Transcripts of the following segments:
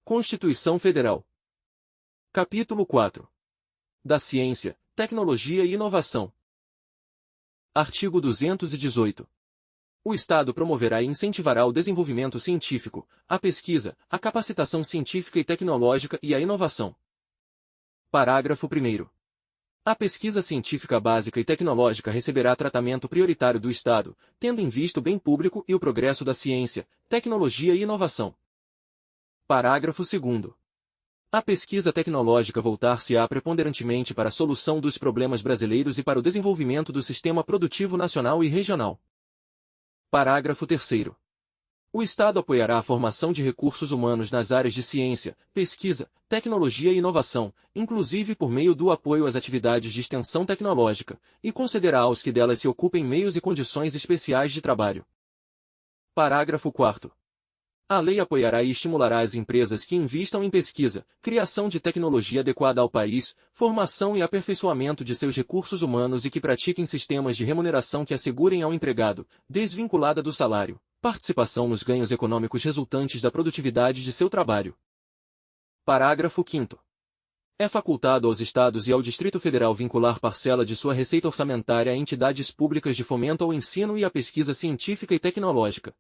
Constituição Federal. Capítulo 4. Da Ciência, Tecnologia e Inovação. Artigo 218. O Estado promoverá e incentivará o desenvolvimento científico, a pesquisa, a capacitação científica e tecnológica e a inovação. Parágrafo 1º. A pesquisa científica básica e tecnológica receberá tratamento prioritário do Estado, tendo em vista o bem público e o progresso da ciência, tecnologia e inovação. Parágrafo 2º. A pesquisa tecnológica voltar-se-á preponderantemente para a solução dos problemas brasileiros e para o desenvolvimento do sistema produtivo nacional e regional. Parágrafo 3º. O Estado apoiará a formação de recursos humanos nas áreas de ciência, pesquisa, tecnologia e inovação, inclusive por meio do apoio às atividades de extensão tecnológica, e concederá aos que delas se ocupem meios e condições especiais de trabalho. Parágrafo 4º. A lei apoiará e estimulará as empresas que invistam em pesquisa, criação de tecnologia adequada ao país, formação e aperfeiçoamento de seus recursos humanos e que pratiquem sistemas de remuneração que assegurem ao empregado, desvinculada do salário, participação nos ganhos econômicos resultantes da produtividade de seu trabalho. Parágrafo 5º. É facultado aos Estados e ao Distrito Federal vincular parcela de sua receita orçamentária a entidades públicas de fomento ao ensino e à pesquisa científica e tecnológica.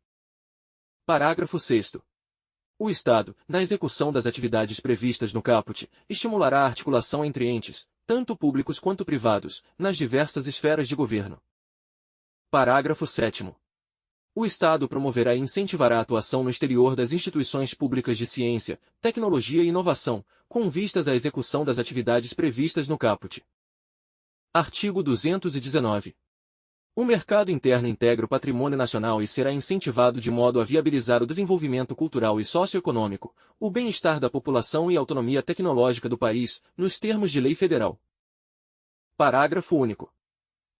Parágrafo 6º. O Estado, na execução das atividades previstas no caput, estimulará a articulação entre entes, tanto públicos quanto privados, nas diversas esferas de governo. Parágrafo 7º. O Estado promoverá e incentivará a atuação no exterior das instituições públicas de ciência, tecnologia e inovação, com vistas à execução das atividades previstas no caput. Artigo 219. O mercado interno integra o patrimônio nacional e será incentivado de modo a viabilizar o desenvolvimento cultural e socioeconômico, o bem-estar da população e a autonomia tecnológica do país, nos termos de lei federal. Parágrafo único.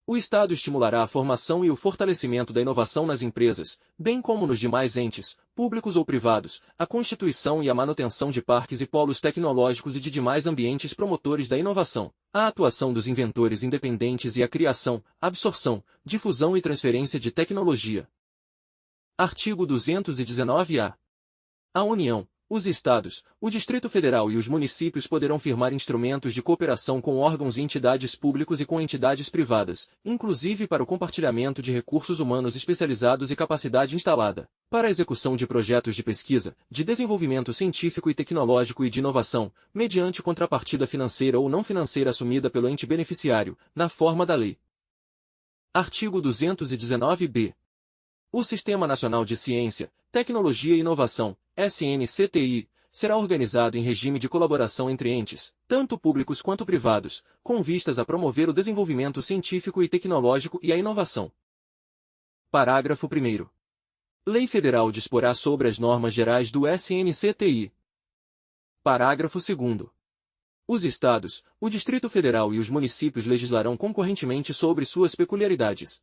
O Estado estimulará a formação e o fortalecimento da inovação nas empresas, bem como nos demais entes, públicos ou privados, a constituição e a manutenção de parques e polos tecnológicos e de demais ambientes promotores da inovação, a atuação dos inventores independentes e a criação, absorção, difusão e transferência de tecnologia. Artigo 219-A. A União, os Estados, o Distrito Federal e os municípios poderão firmar instrumentos de cooperação com órgãos e entidades públicos e com entidades privadas, inclusive para o compartilhamento de recursos humanos especializados e capacidade instalada, para a execução de projetos de pesquisa, de desenvolvimento científico e tecnológico e de inovação, mediante contrapartida financeira ou não financeira assumida pelo ente beneficiário, na forma da lei. Artigo 219-B. O Sistema Nacional de Ciência, Tecnologia e Inovação, SNCTI, será organizado em regime de colaboração entre entes, tanto públicos quanto privados, com vistas a promover o desenvolvimento científico e tecnológico e a inovação. Parágrafo 1º. Lei Federal disporá sobre as normas gerais do SNCTI. Parágrafo 2º. Os Estados, o Distrito Federal e os municípios legislarão concorrentemente sobre suas peculiaridades.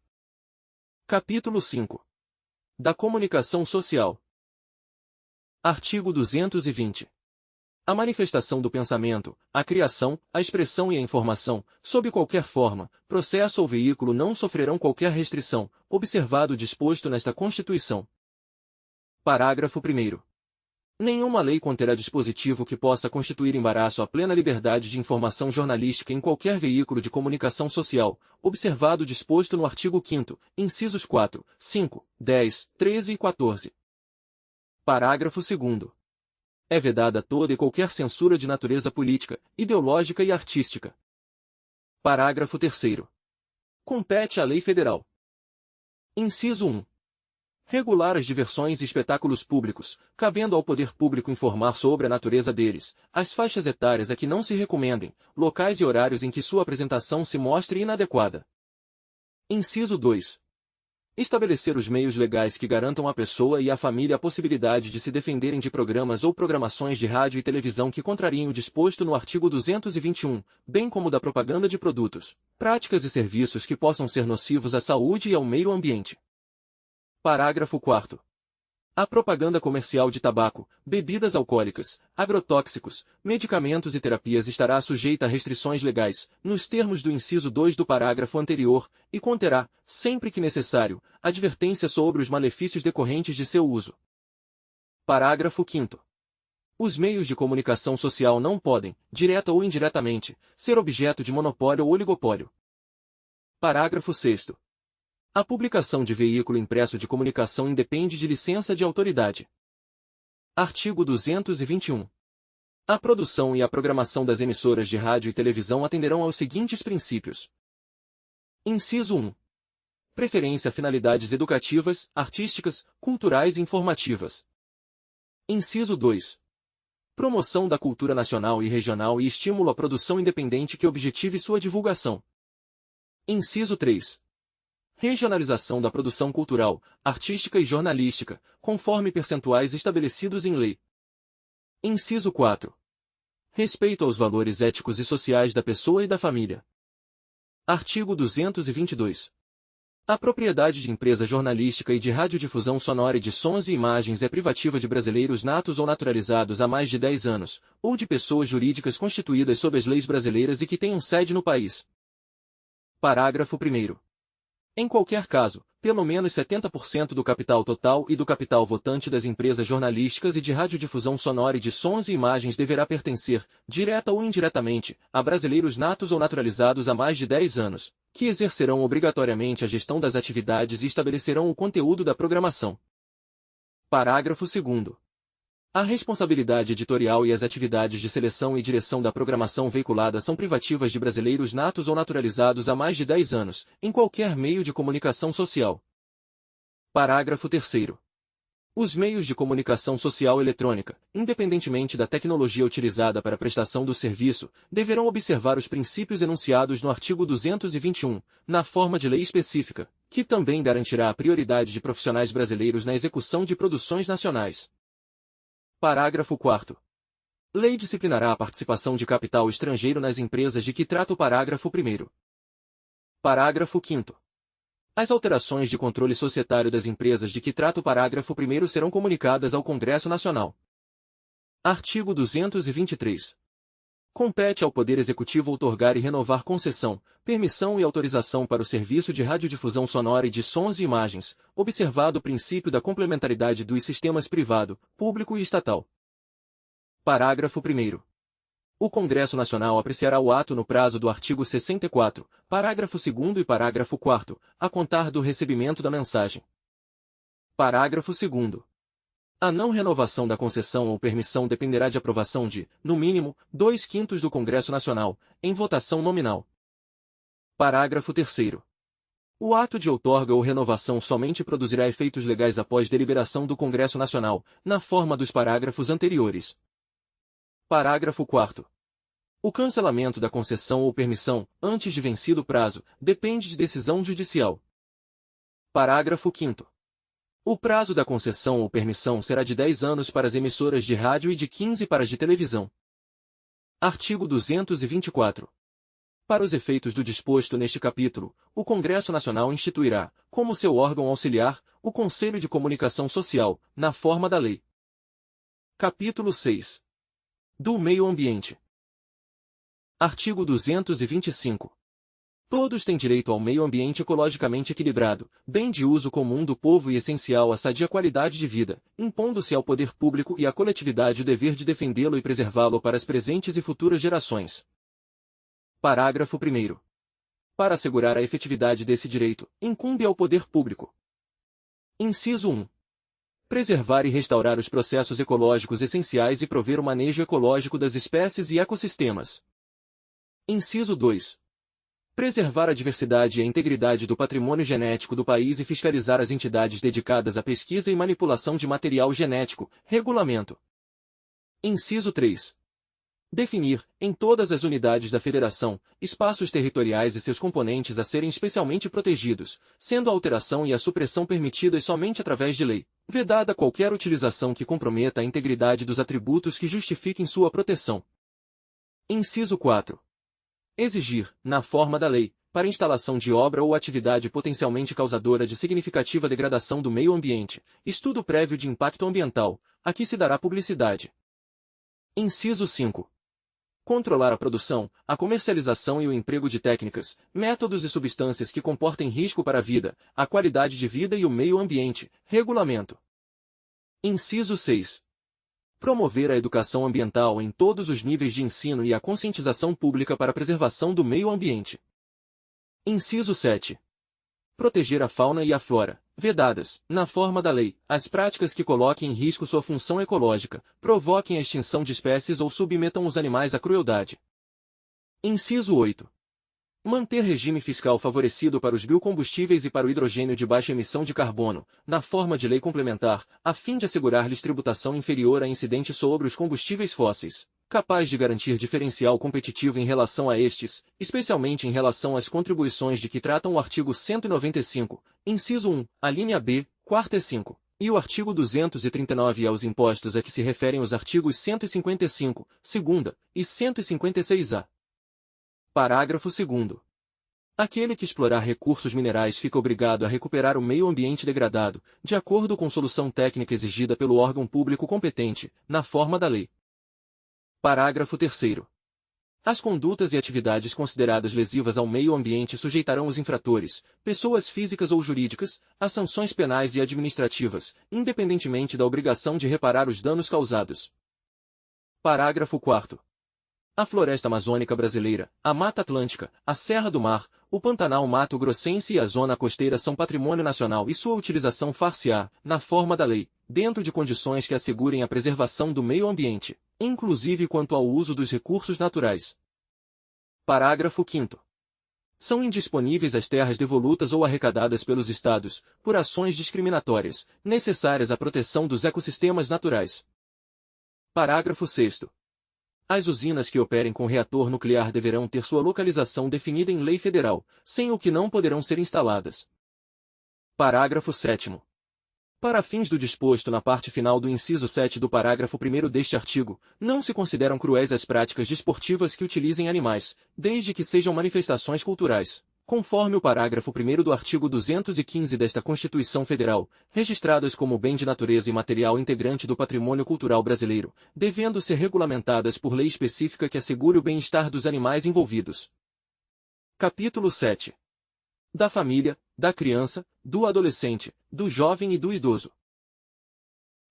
Capítulo 5. Da Comunicação Social. Artigo 220. A manifestação do pensamento, a criação, a expressão e a informação, sob qualquer forma, processo ou veículo não sofrerão qualquer restrição, observado o disposto nesta Constituição. Parágrafo 1º. Nenhuma lei conterá dispositivo que possa constituir embaraço à plena liberdade de informação jornalística em qualquer veículo de comunicação social, observado o disposto no artigo 5º, incisos 4, 5, 10, 13 e 14. Parágrafo 2º. É vedada toda e qualquer censura de natureza política, ideológica e artística. Parágrafo 3º. Compete à lei federal. Inciso 1. Regular as diversões e espetáculos públicos, cabendo ao poder público informar sobre a natureza deles, as faixas etárias a que não se recomendem, locais e horários em que sua apresentação se mostre inadequada. Inciso 2. Estabelecer os meios legais que garantam à pessoa e à família a possibilidade de se defenderem de programas ou programações de rádio e televisão que contrariem o disposto no artigo 221, bem como da propaganda de produtos, práticas e serviços que possam ser nocivos à saúde e ao meio ambiente. Parágrafo 4º. A propaganda comercial de tabaco, bebidas alcoólicas, agrotóxicos, medicamentos e terapias estará sujeita a restrições legais, nos termos do inciso 2 do parágrafo anterior, e conterá, sempre que necessário, advertência sobre os malefícios decorrentes de seu uso. Parágrafo 5º. Os meios de comunicação social não podem, direta ou indiretamente, ser objeto de monopólio ou oligopólio. Parágrafo 6º. A publicação de veículo impresso de comunicação independe de licença de autoridade. Artigo 221. A produção e a programação das emissoras de rádio e televisão atenderão aos seguintes princípios. Inciso 1. Preferência a finalidades educativas, artísticas, culturais e informativas. Inciso 2. Promoção da cultura nacional e regional e estímulo à produção independente que objetive sua divulgação. Inciso 3. Regionalização da produção cultural, artística e jornalística, conforme percentuais estabelecidos em lei. Inciso 4. Respeito aos valores éticos e sociais da pessoa e da família. Artigo 222. A propriedade de empresa jornalística e de radiodifusão sonora e de sons e imagens é privativa de brasileiros natos ou naturalizados há mais de 10 anos, ou de pessoas jurídicas constituídas sob as leis brasileiras e que tenham sede no país. Parágrafo 1º. Em qualquer caso, pelo menos 70% do capital total e do capital votante das empresas jornalísticas e de radiodifusão sonora e de sons e imagens deverá pertencer, direta ou indiretamente, a brasileiros natos ou naturalizados há mais de 10 anos, que exercerão obrigatoriamente a gestão das atividades e estabelecerão o conteúdo da programação. Parágrafo 2º. A responsabilidade editorial e as atividades de seleção e direção da programação veiculada são privativas de brasileiros natos ou naturalizados há mais de 10 anos, em qualquer meio de comunicação social. Parágrafo 3º. Os meios de comunicação social eletrônica, independentemente da tecnologia utilizada para a prestação do serviço, deverão observar os princípios enunciados no artigo 221, na forma de lei específica, que também garantirá a prioridade de profissionais brasileiros na execução de produções nacionais. Parágrafo 4º. Lei disciplinará a participação de capital estrangeiro nas empresas de que trata o parágrafo 1º. Parágrafo 5º. As alterações de controle societário das empresas de que trata o parágrafo 1º serão comunicadas ao Congresso Nacional. Artigo 223. Compete ao Poder Executivo outorgar e renovar concessão, permissão e autorização para o serviço de radiodifusão sonora e de sons e imagens, observado o princípio da complementaridade dos sistemas privado, público e estatal. Parágrafo 1º. O Congresso Nacional apreciará o ato no prazo do artigo 64, parágrafo 2º e parágrafo 4º, a contar do recebimento da mensagem. Parágrafo 2º. A não renovação da concessão ou permissão dependerá de aprovação de, no mínimo, 2/5 do Congresso Nacional, em votação nominal. Parágrafo 3º. O ato de outorga ou renovação somente produzirá efeitos legais após deliberação do Congresso Nacional, na forma dos parágrafos anteriores. Parágrafo 4º. O cancelamento da concessão ou permissão, antes de vencido o prazo, depende de decisão judicial. Parágrafo 5º. O prazo da concessão ou permissão será de 10 anos para as emissoras de rádio e de 15 para as de televisão. Artigo 224. Para os efeitos do disposto neste capítulo, o Congresso Nacional instituirá, como seu órgão auxiliar, o Conselho de Comunicação Social, na forma da lei. Capítulo 6. Do Meio Ambiente. Artigo 225. Todos têm direito ao meio ambiente ecologicamente equilibrado, bem de uso comum do povo e essencial à sadia qualidade de vida, impondo-se ao poder público e à coletividade o dever de defendê-lo e preservá-lo para as presentes e futuras gerações. Parágrafo 1º. Para assegurar a efetividade desse direito, incumbe ao poder público. Inciso 1. Preservar e restaurar os processos ecológicos essenciais e prover o manejo ecológico das espécies e ecossistemas. Inciso 2. Preservar a diversidade e a integridade do patrimônio genético do país e fiscalizar as entidades dedicadas à pesquisa e manipulação de material genético, regulamento. Inciso 3. Definir, em todas as unidades da Federação, espaços territoriais e seus componentes a serem especialmente protegidos, sendo a alteração e a supressão permitidas somente através de lei, vedada qualquer utilização que comprometa a integridade dos atributos que justifiquem sua proteção. Inciso 4. Exigir, na forma da lei, para instalação de obra ou atividade potencialmente causadora de significativa degradação do meio ambiente, estudo prévio de impacto ambiental, a que se dará publicidade. Inciso 5. Controlar a produção, a comercialização e o emprego de técnicas, métodos e substâncias que comportem risco para a vida, a qualidade de vida e o meio ambiente, regulamento. Inciso 6. Promover a educação ambiental em todos os níveis de ensino e a conscientização pública para a preservação do meio ambiente. Inciso 7. Proteger a fauna e a flora, vedadas, na forma da lei, as práticas que coloquem em risco sua função ecológica, provoquem a extinção de espécies ou submetam os animais à crueldade. Inciso 8. Manter regime fiscal favorecido para os biocombustíveis e para o hidrogênio de baixa emissão de carbono, na forma de lei complementar, a fim de assegurar-lhes tributação inferior a incidente sobre os combustíveis fósseis, capaz de garantir diferencial competitivo em relação a estes, especialmente em relação às contribuições de que tratam o artigo 195, inciso 1, a linha B, quarta e 5, e o artigo 239 e aos impostos a que se referem os artigos 155, segunda, e 156-A. Parágrafo 2º. Aquele que explorar recursos minerais fica obrigado a recuperar o meio ambiente degradado, de acordo com solução técnica exigida pelo órgão público competente, na forma da lei. Parágrafo 3º. As condutas e atividades consideradas lesivas ao meio ambiente sujeitarão os infratores, pessoas físicas ou jurídicas, a sanções penais e administrativas, independentemente da obrigação de reparar os danos causados. Parágrafo 4º. A floresta amazônica brasileira, a Mata Atlântica, a Serra do Mar, o Pantanal Mato Grossense e a zona costeira são patrimônio nacional e sua utilização far-se-á, na forma da lei, dentro de condições que assegurem a preservação do meio ambiente, inclusive quanto ao uso dos recursos naturais. Parágrafo 5º. São indisponíveis as terras devolutas ou arrecadadas pelos Estados, por ações discriminatórias, necessárias à proteção dos ecossistemas naturais. Parágrafo 6º. As usinas que operem com reator nuclear deverão ter sua localização definida em lei federal, sem o que não poderão ser instaladas. Parágrafo 7º. Para fins do disposto na parte final do inciso 7 do parágrafo 1º deste artigo, não se consideram cruéis as práticas desportivas que utilizem animais, desde que sejam manifestações culturais, conforme o parágrafo 1º do artigo 215 desta Constituição Federal, registradas como bem de natureza imaterial integrante do patrimônio cultural brasileiro, devendo ser regulamentadas por lei específica que assegure o bem-estar dos animais envolvidos. Capítulo 7. Da família, da criança, do adolescente, do jovem e do idoso.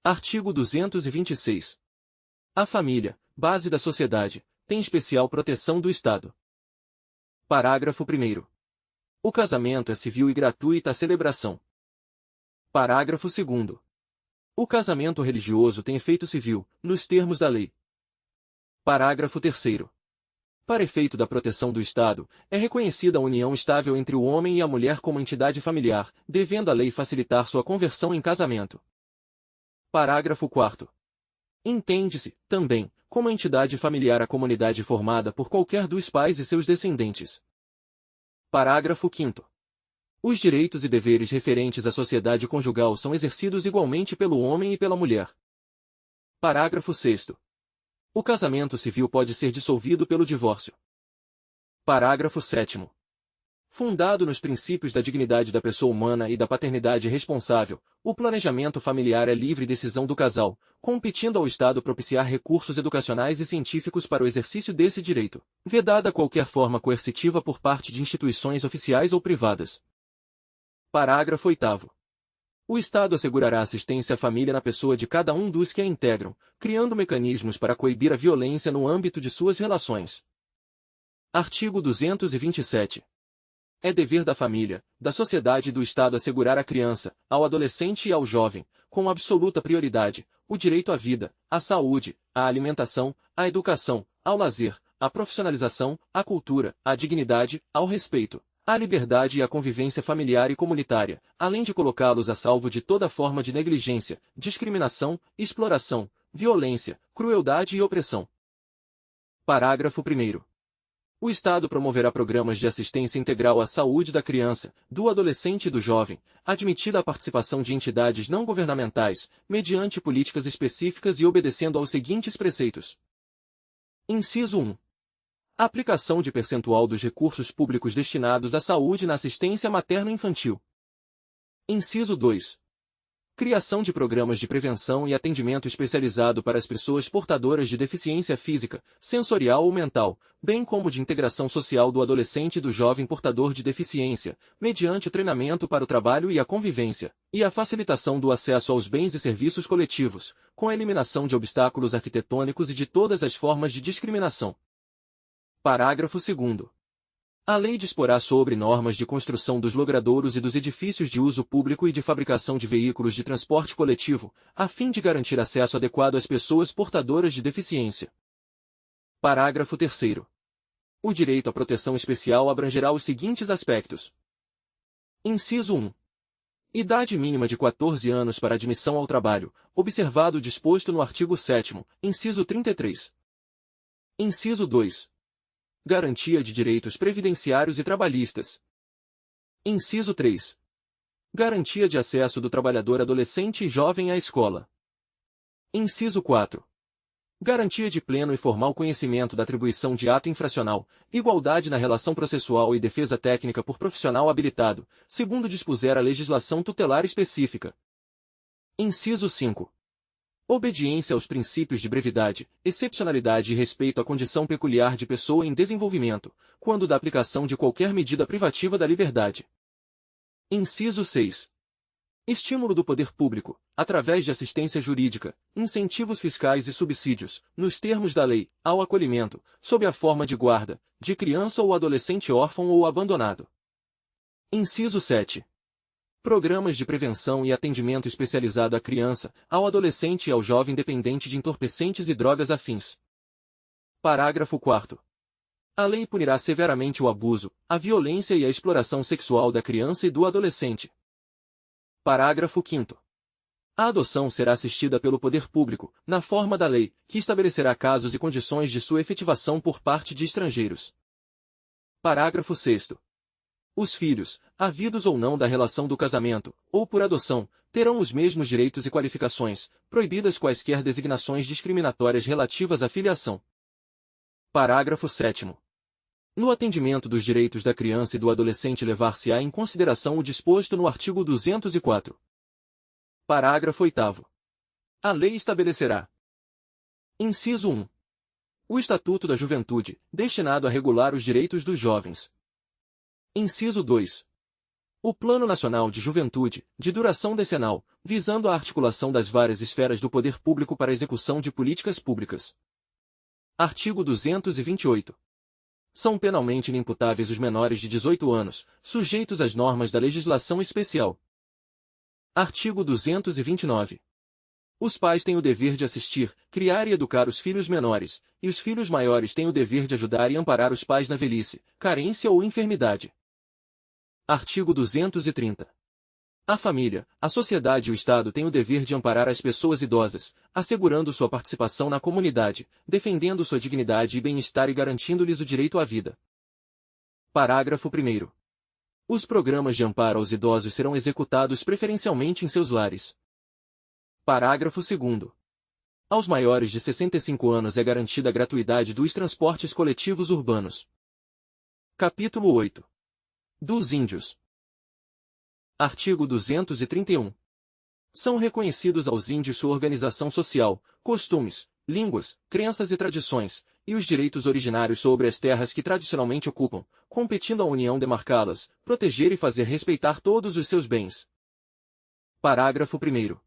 Artigo 226. A família, base da sociedade, tem especial proteção do Estado. Parágrafo 1º. O casamento é civil e gratuita a celebração. Parágrafo 2º. O casamento religioso tem efeito civil, nos termos da lei. Parágrafo 3º. Para efeito da proteção do Estado, é reconhecida a união estável entre o homem e a mulher como entidade familiar, devendo a lei facilitar sua conversão em casamento. Parágrafo 4º. Entende-se, também, como entidade familiar a comunidade formada por qualquer dos pais e seus descendentes. Parágrafo 5º. Os direitos e deveres referentes à sociedade conjugal são exercidos igualmente pelo homem e pela mulher. Parágrafo 6º. O casamento civil pode ser dissolvido pelo divórcio. Parágrafo 7º. Fundado nos princípios da dignidade da pessoa humana e da paternidade responsável, o planejamento familiar é livre decisão do casal, competindo ao Estado propiciar recursos educacionais e científicos para o exercício desse direito, vedada qualquer forma coercitiva por parte de instituições oficiais ou privadas. Parágrafo 8º. O Estado assegurará assistência à família na pessoa de cada um dos que a integram, criando mecanismos para coibir a violência no âmbito de suas relações. Artigo 227. É dever da família, da sociedade e do Estado assegurar à criança, ao adolescente e ao jovem, com absoluta prioridade, o direito à vida, à saúde, à alimentação, à educação, ao lazer, à profissionalização, à cultura, à dignidade, ao respeito, à liberdade e à convivência familiar e comunitária, além de colocá-los a salvo de toda forma de negligência, discriminação, exploração, violência, crueldade e opressão. Parágrafo 1º. O Estado promoverá programas de assistência integral à saúde da criança, do adolescente e do jovem, admitida a participação de entidades não governamentais, mediante políticas específicas e obedecendo aos seguintes preceitos. Inciso 1. Aplicação de percentual dos recursos públicos destinados à saúde na assistência materno-infantil. Inciso 2. Criação de programas de prevenção e atendimento especializado para as pessoas portadoras de deficiência física, sensorial ou mental, bem como de integração social do adolescente e do jovem portador de deficiência, mediante o treinamento para o trabalho e a convivência, e a facilitação do acesso aos bens e serviços coletivos, com a eliminação de obstáculos arquitetônicos e de todas as formas de discriminação. Parágrafo 2º. A lei disporá sobre normas de construção dos logradouros e dos edifícios de uso público e de fabricação de veículos de transporte coletivo, a fim de garantir acesso adequado às pessoas portadoras de deficiência. Parágrafo 3º. O direito à proteção especial abrangerá os seguintes aspectos. Inciso 1. Idade mínima de 14 anos para admissão ao trabalho, observado o disposto no artigo 7º, inciso 33. Inciso 2. Garantia de direitos previdenciários e trabalhistas. Inciso 3. Garantia de acesso do trabalhador adolescente e jovem à escola. Inciso 4. Garantia de pleno e formal conhecimento da atribuição de ato infracional, igualdade na relação processual e defesa técnica por profissional habilitado, segundo dispuser a legislação tutelar específica. Inciso 5. Obediência aos princípios de brevidade, excepcionalidade e respeito à condição peculiar de pessoa em desenvolvimento, quando da aplicação de qualquer medida privativa da liberdade. Inciso 6. Estímulo do poder público, através de assistência jurídica, incentivos fiscais e subsídios, nos termos da lei, ao acolhimento, sob a forma de guarda, de criança ou adolescente órfão ou abandonado. Inciso 7. Programas de prevenção e atendimento especializado à criança, ao adolescente e ao jovem dependente de entorpecentes e drogas afins. Parágrafo 4º. A lei punirá severamente o abuso, a violência e a exploração sexual da criança e do adolescente. Parágrafo 5º. A adoção será assistida pelo poder público, na forma da lei, que estabelecerá casos e condições de sua efetivação por parte de estrangeiros. Parágrafo 6º. Os filhos, havidos ou não da relação do casamento, ou por adoção, terão os mesmos direitos e qualificações, proibidas quaisquer designações discriminatórias relativas à filiação. Parágrafo 7º. No atendimento dos direitos da criança e do adolescente levar-se-á em consideração o disposto no artigo 204. Parágrafo 8º. A lei estabelecerá. Inciso 1. O Estatuto da Juventude, destinado a regular os direitos dos jovens. Inciso 2. O Plano Nacional de Juventude, de duração decenal, visando a articulação das várias esferas do poder público para a execução de políticas públicas. Artigo 228. São penalmente inimputáveis os menores de 18 anos, sujeitos às normas da legislação especial. Artigo 229. Os pais têm o dever de assistir, criar e educar os filhos menores, e os filhos maiores têm o dever de ajudar e amparar os pais na velhice, carência ou enfermidade. Artigo 230. A família, a sociedade e o Estado têm o dever de amparar as pessoas idosas, assegurando sua participação na comunidade, defendendo sua dignidade e bem-estar e garantindo-lhes o direito à vida. Parágrafo 1º. Os programas de amparo aos idosos serão executados preferencialmente em seus lares. Parágrafo 2º. Aos maiores de 65 anos é garantida a gratuidade dos transportes coletivos urbanos. Capítulo 8. Dos índios. Artigo 231. São reconhecidos aos índios sua organização social, costumes, línguas, crenças e tradições, e os direitos originários sobre as terras que tradicionalmente ocupam, competindo à União demarcá-las, proteger e fazer respeitar todos os seus bens. Parágrafo 1º.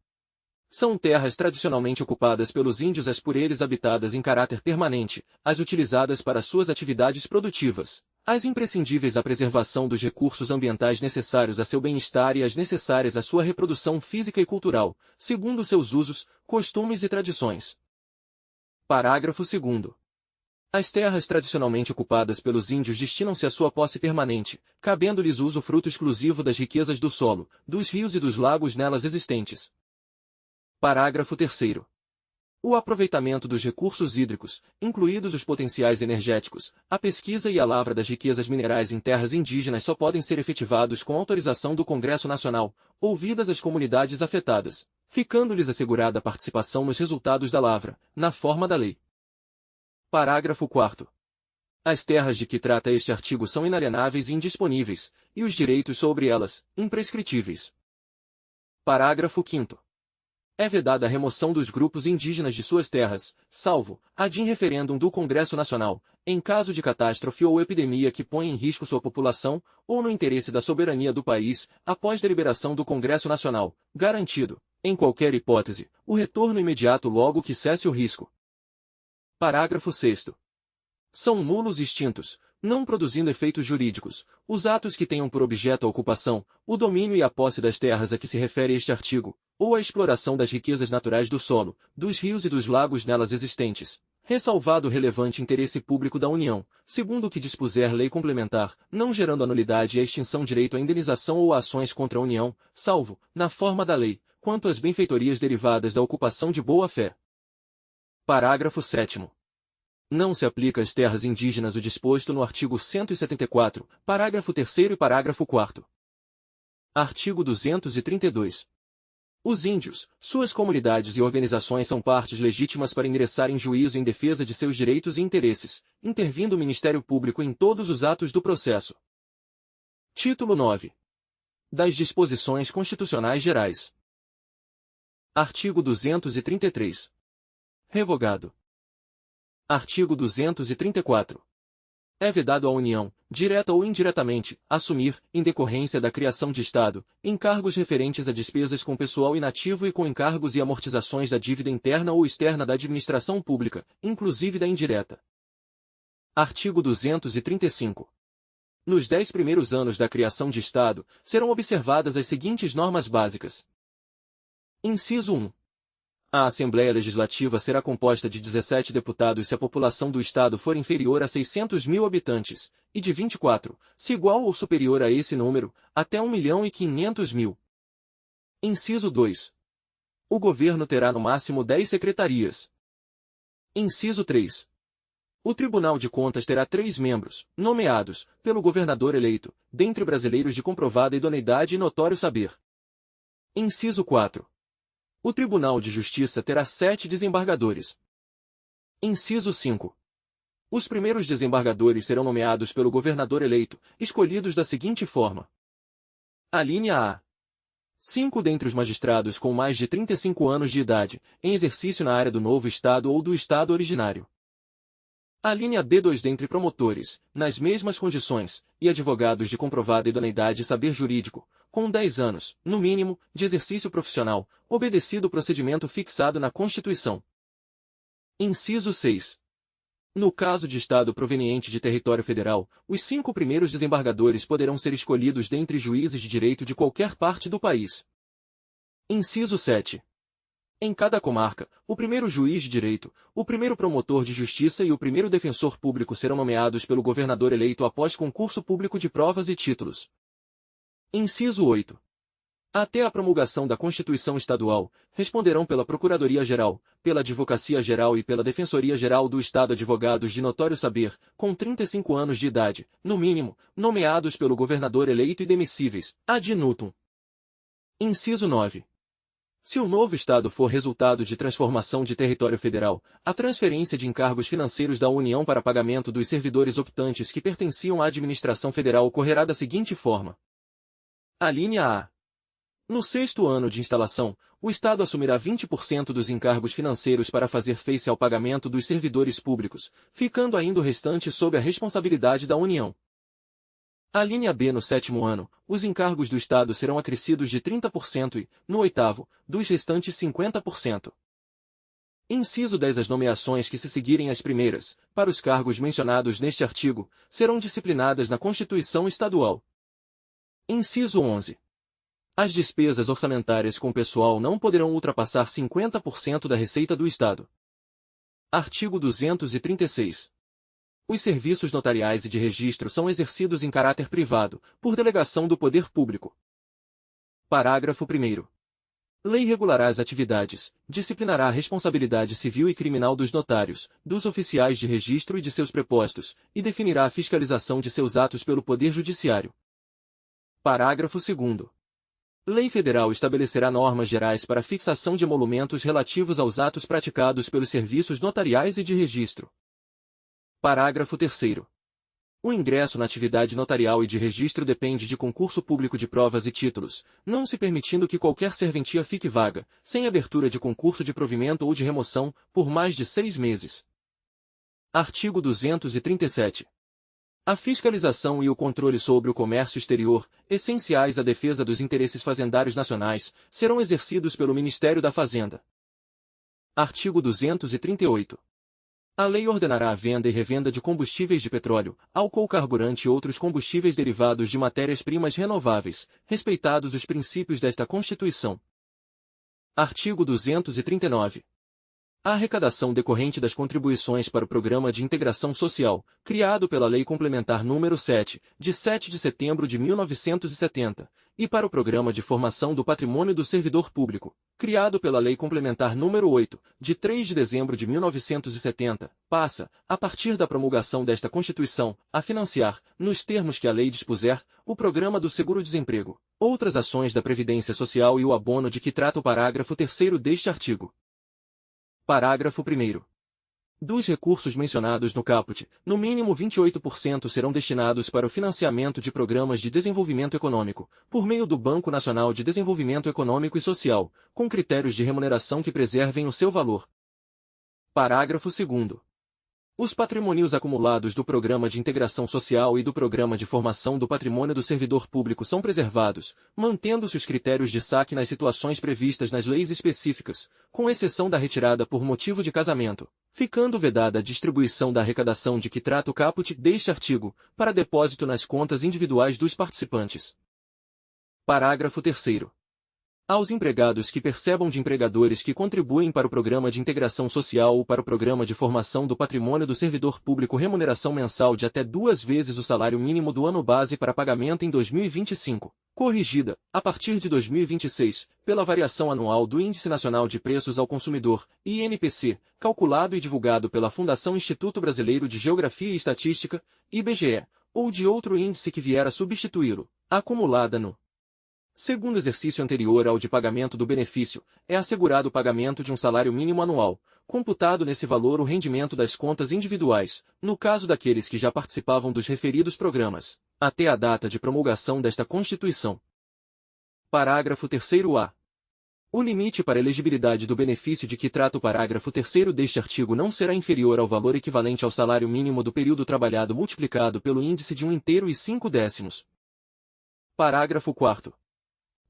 São terras tradicionalmente ocupadas pelos índios as por eles habitadas em caráter permanente, as utilizadas para suas atividades produtivas, as imprescindíveis à preservação dos recursos ambientais necessários a seu bem-estar e as necessárias à sua reprodução física e cultural, segundo seus usos, costumes e tradições. Parágrafo 2º. As terras tradicionalmente ocupadas pelos índios destinam-se à sua posse permanente, cabendo-lhes o usufruto exclusivo das riquezas do solo, dos rios e dos lagos nelas existentes. Parágrafo 3º. O aproveitamento dos recursos hídricos, incluídos os potenciais energéticos, a pesquisa e a lavra das riquezas minerais em terras indígenas só podem ser efetivados com autorização do Congresso Nacional, ouvidas as comunidades afetadas, ficando-lhes assegurada a participação nos resultados da lavra, na forma da lei. Parágrafo 4º. As terras de que trata este artigo são inalienáveis e indisponíveis, e os direitos sobre elas, imprescritíveis. Parágrafo 5º. É vedada a remoção dos grupos indígenas de suas terras, salvo, ad in referendum do Congresso Nacional, em caso de catástrofe ou epidemia que ponha em risco sua população, ou no interesse da soberania do país, após deliberação do Congresso Nacional, garantido, em qualquer hipótese, o retorno imediato logo que cesse o risco. Parágrafo 6º. São nulos e extintos, não produzindo efeitos jurídicos, os atos que tenham por objeto a ocupação, o domínio e a posse das terras a que se refere este artigo, ou a exploração das riquezas naturais do solo, dos rios e dos lagos nelas existentes, ressalvado o relevante interesse público da União, segundo o que dispuser lei complementar, não gerando a nulidade e a extinção direito à indenização ou a ações contra a União, salvo, na forma da lei, quanto às benfeitorias derivadas da ocupação de boa-fé. Parágrafo 7º. Não se aplica às terras indígenas o disposto no artigo 174, parágrafo 3º e parágrafo 4º. Artigo 232. Os índios, suas comunidades e organizações são partes legítimas para ingressar em juízo em defesa de seus direitos e interesses, intervindo o Ministério Público em todos os atos do processo. Título 9. Das Disposições Constitucionais Gerais. Artigo 233. Revogado. Artigo 234. É vedado à União, direta ou indiretamente, assumir, em decorrência da criação de Estado, encargos referentes a despesas com pessoal inativo e com encargos e amortizações da dívida interna ou externa da administração pública, inclusive da indireta. Artigo 235. Nos 10 primeiros anos da criação de Estado, serão observadas as seguintes normas básicas. Inciso 1. A Assembleia Legislativa será composta de 17 deputados se a população do Estado for inferior a 600.000 habitantes, e de 24, se igual ou superior a esse número, até 1.500.000. Inciso 2. O Governo terá no máximo 10 secretarias. Inciso 3. O Tribunal de Contas terá 3 membros, nomeados, pelo governador eleito, dentre brasileiros de comprovada idoneidade e notório saber. Inciso 4. O Tribunal de Justiça terá 7 desembargadores. Inciso 5. Os primeiros desembargadores serão nomeados pelo governador eleito, escolhidos da seguinte forma. Alínea A. 5 dentre os magistrados com mais de 35 anos de idade, em exercício na área do novo Estado ou do Estado originário. Alínea B. 2 dentre promotores, nas mesmas condições, e advogados de comprovada idoneidade e saber jurídico, com 10 anos, no mínimo, de exercício profissional, obedecido o procedimento fixado na Constituição. Inciso 6. No caso de Estado proveniente de território federal, os 5 primeiros desembargadores poderão ser escolhidos dentre juízes de direito de qualquer parte do país. Inciso 7. Em cada comarca, o primeiro juiz de direito, o primeiro promotor de justiça e o primeiro defensor público serão nomeados pelo governador eleito após concurso público de provas e títulos. Inciso 8. Até a promulgação da Constituição Estadual, responderão pela Procuradoria-Geral, pela Advocacia-Geral e pela Defensoria-Geral do Estado advogados de notório saber, com 35 anos de idade, no mínimo, nomeados pelo governador eleito e demissíveis, ad nutum. Inciso 9. Se o novo Estado for resultado de transformação de território federal, a transferência de encargos financeiros da União para pagamento dos servidores optantes que pertenciam à administração federal ocorrerá da seguinte forma. Alínea A. No 6º ano de instalação, o Estado assumirá 20% dos encargos financeiros para fazer face ao pagamento dos servidores públicos, ficando ainda o restante sob a responsabilidade da União. Alínea B. No 7º ano, os encargos do Estado serão acrescidos de 30% e, no 8º, dos restantes 50%. Inciso 10. As nomeações que se seguirem às primeiras, para os cargos mencionados neste artigo, serão disciplinadas na Constituição Estadual. Inciso 11. As despesas orçamentárias com pessoal não poderão ultrapassar 50% da receita do Estado. Artigo 236. Os serviços notariais e de registro são exercidos em caráter privado, por delegação do poder público. Parágrafo 1º. Lei regulará as atividades, disciplinará a responsabilidade civil e criminal dos notários, dos oficiais de registro e de seus prepostos, e definirá a fiscalização de seus atos pelo Poder Judiciário. Parágrafo 2º. Lei Federal estabelecerá normas gerais para fixação de emolumentos relativos aos atos praticados pelos serviços notariais e de registro. Parágrafo 3º. O ingresso na atividade notarial e de registro depende de concurso público de provas e títulos, não se permitindo que qualquer serventia fique vaga, sem abertura de concurso de provimento ou de remoção, por mais de 6 meses. Artigo 237. A fiscalização e o controle sobre o comércio exterior, essenciais à defesa dos interesses fazendários nacionais, serão exercidos pelo Ministério da Fazenda. Artigo 238. A lei ordenará a venda e revenda de combustíveis de petróleo, álcool carburante e outros combustíveis derivados de matérias-primas renováveis, respeitados os princípios desta Constituição. Artigo 239. A arrecadação decorrente das contribuições para o Programa de Integração Social, criado pela Lei Complementar nº 7, de 7 de setembro de 1970, e para o Programa de Formação do Patrimônio do Servidor Público, criado pela Lei Complementar nº 8, de 3 de dezembro de 1970, passa, a partir da promulgação desta Constituição, a financiar, nos termos que a lei dispuser, o Programa do Seguro-Desemprego, outras ações da Previdência Social e o abono de que trata o parágrafo 3º deste artigo. Parágrafo 1º. Dos recursos mencionados no caput, no mínimo 28% serão destinados para o financiamento de programas de desenvolvimento econômico, por meio do Banco Nacional de Desenvolvimento Econômico e Social, com critérios de remuneração que preservem o seu valor. Parágrafo 2º. Os patrimônios acumulados do Programa de Integração Social e do Programa de Formação do Patrimônio do Servidor Público são preservados, mantendo-se os critérios de saque nas situações previstas nas leis específicas, com exceção da retirada por motivo de casamento, ficando vedada a distribuição da arrecadação de que trata o caput deste artigo, para depósito nas contas individuais dos participantes. Parágrafo 3º. Aos empregados que percebam de empregadores que contribuem para o Programa de Integração Social ou para o Programa de Formação do Patrimônio do Servidor Público remuneração mensal de até 2 vezes o salário mínimo do ano base para pagamento em 2025, corrigida, a partir de 2026, pela variação anual do Índice Nacional de Preços ao Consumidor, INPC, calculado e divulgado pela Fundação Instituto Brasileiro de Geografia e Estatística, IBGE, ou de outro índice que vier a substituí-lo, acumulada no segundo exercício anterior ao de pagamento do benefício, é assegurado o pagamento de um salário mínimo anual, computado nesse valor o rendimento das contas individuais, no caso daqueles que já participavam dos referidos programas, até a data de promulgação desta Constituição. Parágrafo 3º-A. O limite para elegibilidade do benefício de que trata o parágrafo 3º deste artigo não será inferior ao valor equivalente ao salário mínimo do período trabalhado multiplicado pelo índice de 1,5. Parágrafo 4º.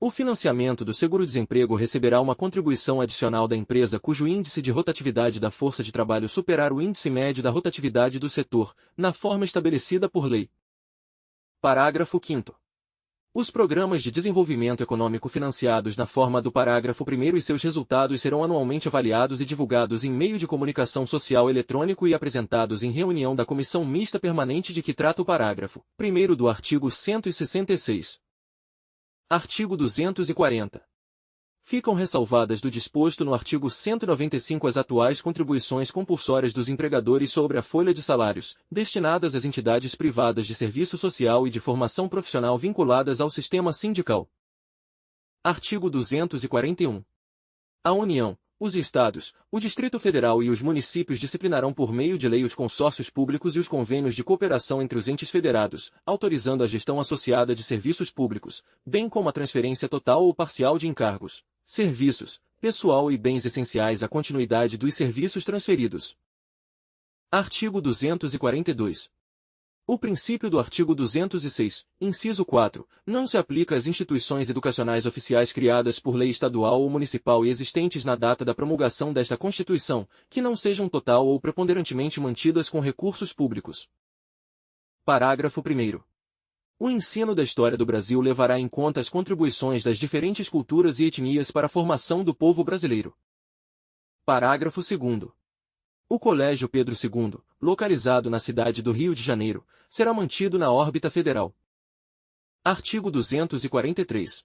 O financiamento do seguro-desemprego receberá uma contribuição adicional da empresa cujo índice de rotatividade da força de trabalho superar o índice médio da rotatividade do setor, na forma estabelecida por lei. Parágrafo 5º. Os programas de desenvolvimento econômico financiados na forma do parágrafo 1º e seus resultados serão anualmente avaliados e divulgados em meio de comunicação social eletrônico e apresentados em reunião da Comissão Mista Permanente de que trata o parágrafo 1º do artigo 166. Artigo 240. Ficam ressalvadas do disposto no artigo 195 as atuais contribuições compulsórias dos empregadores sobre a folha de salários, destinadas às entidades privadas de serviço social e de formação profissional vinculadas ao sistema sindical. Artigo 241. A União, os Estados, o Distrito Federal e os municípios disciplinarão por meio de lei os consórcios públicos e os convênios de cooperação entre os entes federados, autorizando a gestão associada de serviços públicos, bem como a transferência total ou parcial de encargos, serviços, pessoal e bens essenciais à continuidade dos serviços transferidos. Artigo 242. O princípio do artigo 206, inciso 4, não se aplica às instituições educacionais oficiais criadas por lei estadual ou municipal e existentes na data da promulgação desta Constituição, que não sejam total ou preponderantemente mantidas com recursos públicos. Parágrafo 1º. O ensino da história do Brasil levará em conta as contribuições das diferentes culturas e etnias para a formação do povo brasileiro. Parágrafo 2º. O Colégio Pedro II, localizado na cidade do Rio de Janeiro, será mantido na órbita federal. Artigo 243.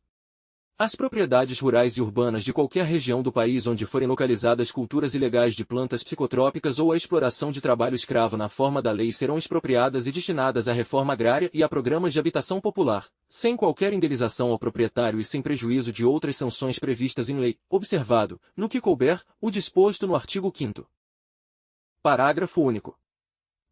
As propriedades rurais e urbanas de qualquer região do país onde forem localizadas culturas ilegais de plantas psicotrópicas ou a exploração de trabalho escravo na forma da lei serão expropriadas e destinadas à reforma agrária e a programas de habitação popular, sem qualquer indenização ao proprietário e sem prejuízo de outras sanções previstas em lei, observado, no que couber, o disposto no artigo 5º. Parágrafo único.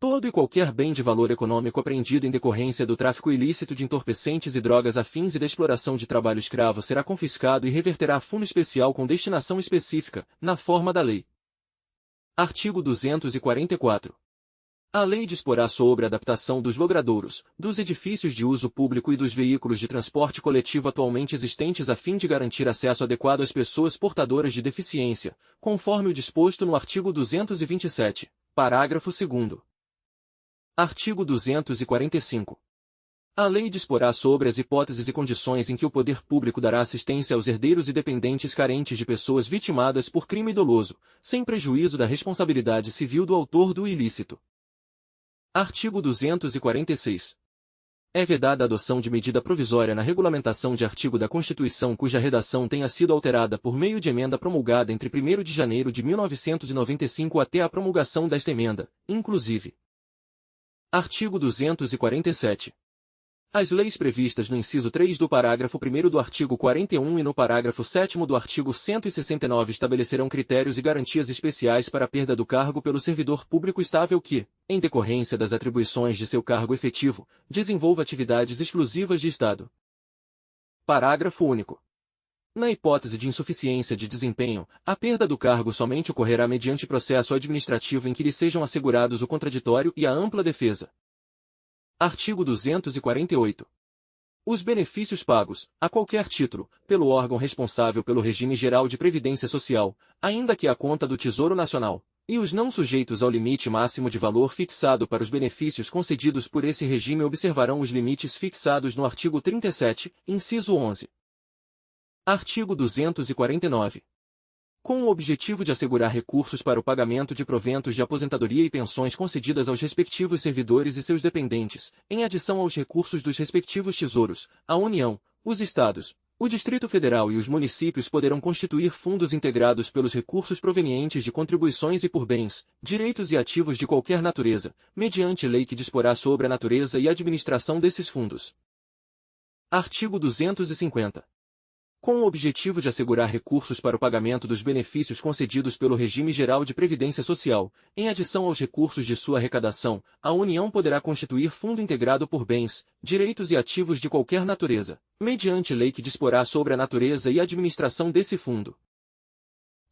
Todo e qualquer bem de valor econômico apreendido em decorrência do tráfico ilícito de entorpecentes e drogas a fins e da exploração de trabalho escravo será confiscado e reverterá a fundo especial com destinação específica, na forma da lei. Artigo 244. A lei disporá sobre a adaptação dos logradouros, dos edifícios de uso público e dos veículos de transporte coletivo atualmente existentes a fim de garantir acesso adequado às pessoas portadoras de deficiência, conforme o disposto no artigo 227, parágrafo 2º. Artigo 245. A lei disporá sobre as hipóteses e condições em que o poder público dará assistência aos herdeiros e dependentes carentes de pessoas vitimadas por crime doloso, sem prejuízo da responsabilidade civil do autor do ilícito. Artigo 246. É vedada a adoção de medida provisória na regulamentação de artigo da Constituição cuja redação tenha sido alterada por meio de emenda promulgada entre 1º de janeiro de 1995 até a promulgação desta emenda, inclusive. Artigo 247. As leis previstas no inciso 3 do parágrafo 1º do artigo 41 e no parágrafo 7º do artigo 169 estabelecerão critérios e garantias especiais para a perda do cargo pelo servidor público estável que, em decorrência das atribuições de seu cargo efetivo, desenvolva atividades exclusivas de Estado. Parágrafo único. Na hipótese de insuficiência de desempenho, a perda do cargo somente ocorrerá mediante processo administrativo em que lhe sejam assegurados o contraditório e a ampla defesa. Artigo 248. Os benefícios pagos, a qualquer título, pelo órgão responsável pelo regime geral de previdência social, ainda que à conta do Tesouro Nacional, e os não sujeitos ao limite máximo de valor fixado para os benefícios concedidos por esse regime observarão os limites fixados no artigo 37, inciso 11. Artigo 249. Com o objetivo de assegurar recursos para o pagamento de proventos de aposentadoria e pensões concedidas aos respectivos servidores e seus dependentes, em adição aos recursos dos respectivos tesouros, a União, os Estados, o Distrito Federal e os municípios poderão constituir fundos integrados pelos recursos provenientes de contribuições e por bens, direitos e ativos de qualquer natureza, mediante lei que disporá sobre a natureza e administração desses fundos. Artigo 250. Com o objetivo de assegurar recursos para o pagamento dos benefícios concedidos pelo regime geral de previdência social, em adição aos recursos de sua arrecadação, a União poderá constituir fundo integrado por bens, direitos e ativos de qualquer natureza, mediante lei que disporá sobre a natureza e administração desse fundo.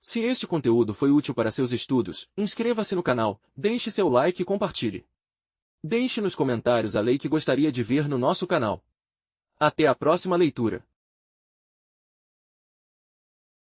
Se este conteúdo foi útil para seus estudos, inscreva-se no canal, deixe seu like e compartilhe. Deixe nos comentários a lei que gostaria de ver no nosso canal. Até a próxima leitura.